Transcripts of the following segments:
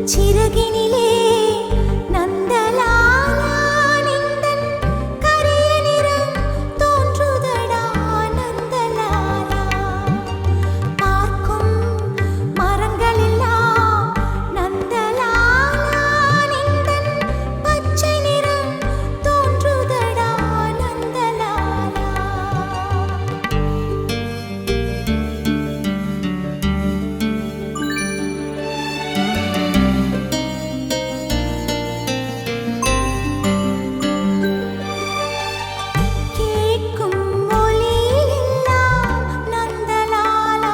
சிறகினிலே நந்தலாலா நிந்தன் கரிய நிறம் தோன்றுதடா நந்தலாலா பார்க்கும் மரங்களெல்லாம் நந்தலாலா நிந்தன் பச்சை நிறம் தோன்றுதடா நந்தலாலா கேட்கும் ஒலியெல்லாம் நந்தலாலா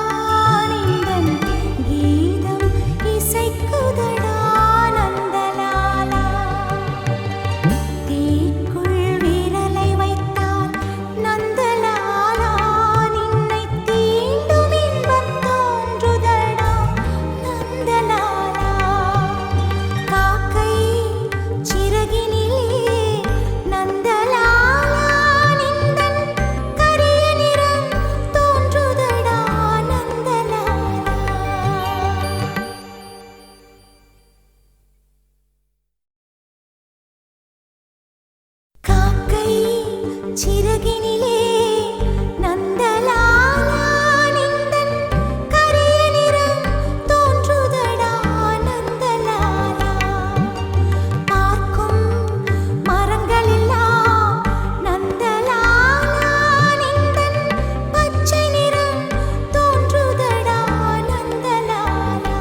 நிந்தன் கீதம் இசைக்குதடா நந்தலாலா தீக்குள் விரலை வைத்தால் நந்தலாலா நின்னை தீண்டும் இன்பம் தோன்றுதடா நந்தலாலா காக்கை சிறகினிலே நந்தலாலா நிந்தன் கரிய நிறம் தோன்றுதடா நந்தலாலா காக்கை சிறகினிலே நந்தலாலா நிந்தன் கரிய நிறம் தோன்றுதடா நந்தலாலா பார்க்கும் மரங்களெல்லாம் நந்தலாலா நிந்தன் பச்சை நிறம் தோன்றுதடா நந்தலாலா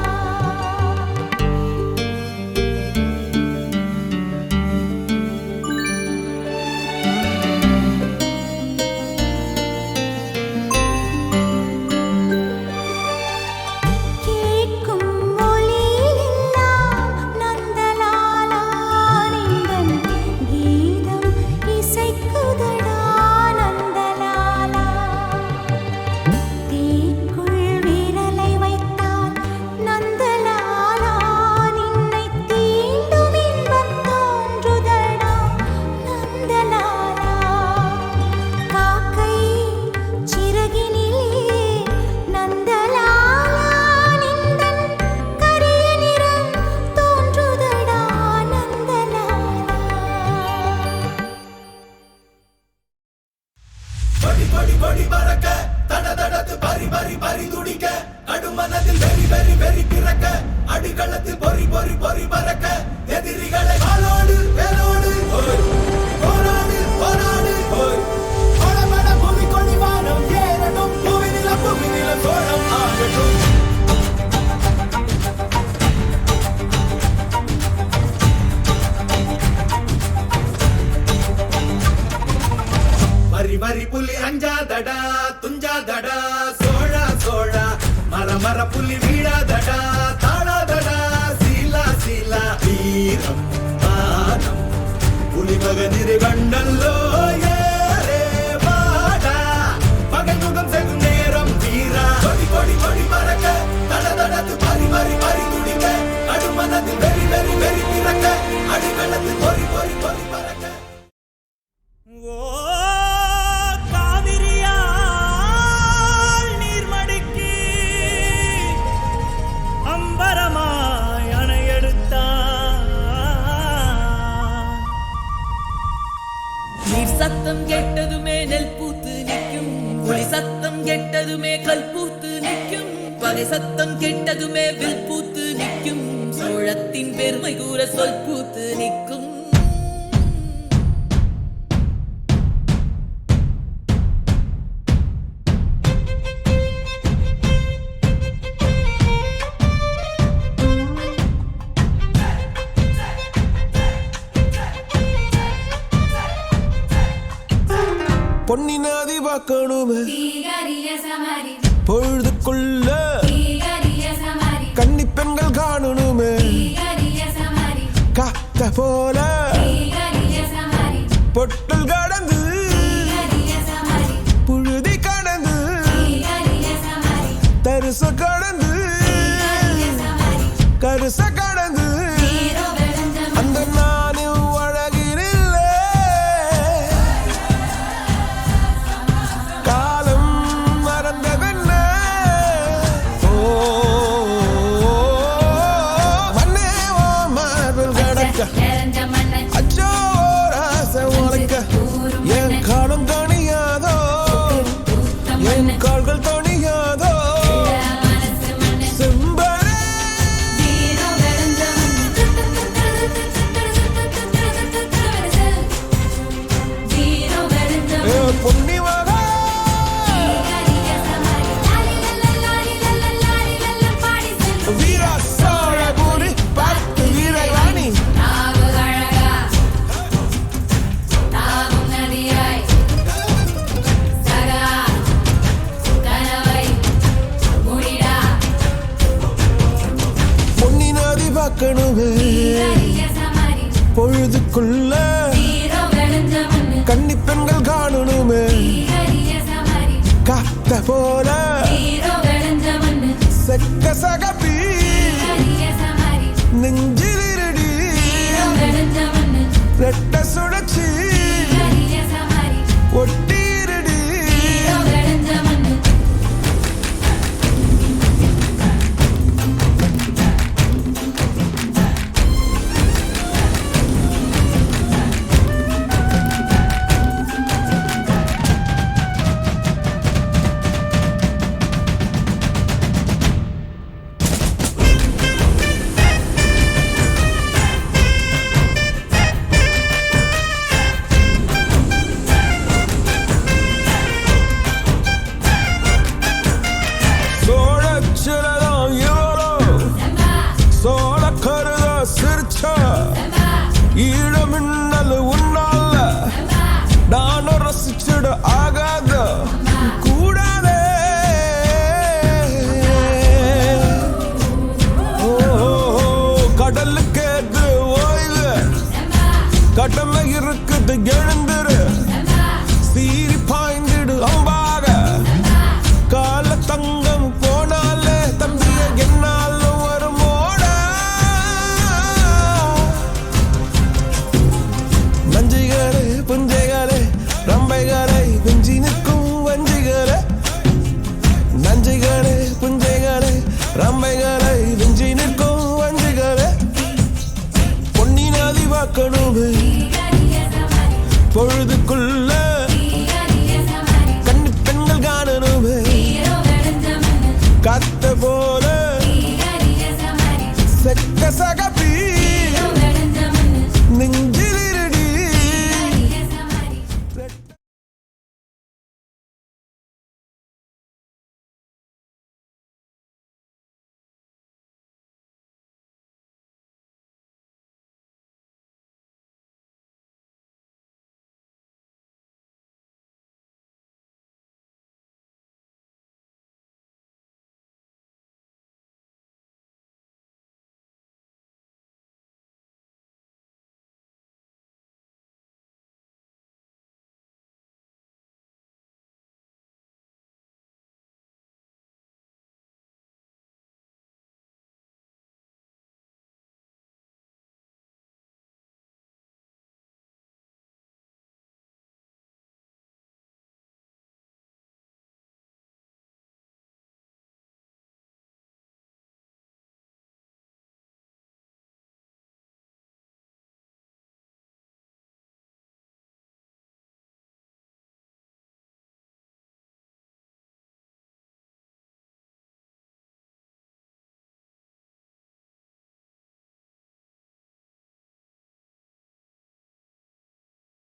கேட்கும் ஒலியெல்லாம் நந்தலாலா நிந்தன் கீதம் இசைக்குதடா நந்தலாலா தீக்குள் விரலை வைத்தால் நந்தலாலா நின்னை தீண்டும் இன்பம் தோன்றுதடா நந்தலாலா காக்கை சிறகினிலே நந்தலாலா நிந்தன் கரிய நிறம் தோன்றுதடா நந்தலாலா படி படி படி பறக்க தட தடத்து பறி பறி பறி துடிக்க அடுமனதில் வெறி வெறி வெறி பிறக்க அடிகளத்தில் பொறி பொறி பொறி பறக்க எதிரிகளை ஆளோடு வேலோடு போராடு போராடு படபட பூமி கொடி வானம் ஏறட்டும் புவி நிலம் சோழம் ஆகட்டும் வரி வரி புலி அஞ்சாதடா துஞ்சாதடா சோழா சோழா மர மர புலி வீழாதடா தாழாதடா சீலா சீலா வீரம் மானம் புலி மகனிரு கண்டல்லோ ஏரே வாடா பகை முகம் செகும் நேரம் வீரா கொடி கொடி கொடி பறக்க தட தடத்து பறி பறி பறி துடிக்க அடுமனதில் வெறி வெறி வெறி பிறக்க அடிகளத்தில் பொறி பொறி பொறி பறக்க ஓ காவிரியால் நீர்மடுக்கி அம்பரமாய் அணையெடுத்தான் நீர் சத்தம் கேட்டதுமே நெல் பூத்து நிற்கும் ஒளி சத்தம் கேட்டதுமே கல் பூத்து நிற்கும் பகை சத்தம் கேட்டதுமே வில் பூத்து நிற்கும் சோழத்தின் பெருமை கூற சொல் பூத்து நிற்கும் பொன்னினாதி பார்க்கணுமே பொழுதுக்குள்ள கன்னி பெண்கள் காணணுமே காத்த போல பொட்டல் கடந்து புழுதி கடந்து தரிச கடந்து கருச கடந்து அந்த நானும் அழகினில்ல காலம் மறந்ததென்ன மண்ணே பார்க்கணுமே பொழுதுக்குள்ள கன்னி பெண்கள் காணணுமே காத்த போல செக்க சகப்பி நெஞ்சிலிருடி ரெட்ட சுழற்சி ஒட்டிருடி ஈழமின்னல் உன்னால நானும் ரசிச்சிட ஆகாத கூடாதே கடலுக்கு எது ஓய்வு கடமை இருக்குது எழுந்துரு சீறி பாய்ந்திடு அம்பாக கால தங்கம் போனாலே தம்பிய என்னாலும் வருமோட நஞ்சிகளே புஞ்சைகளே ரம்பைகளை வெஞ்சி நிற்கும் வஞ்சிகளே நஞ்சிகளே புஞ்சைகளே ரம்பைகளை வெஞ்சி நிற்கும் வஞ்சிகளே பொன்னி நதி வாக்கணுமே பொழுதுக்குள்ள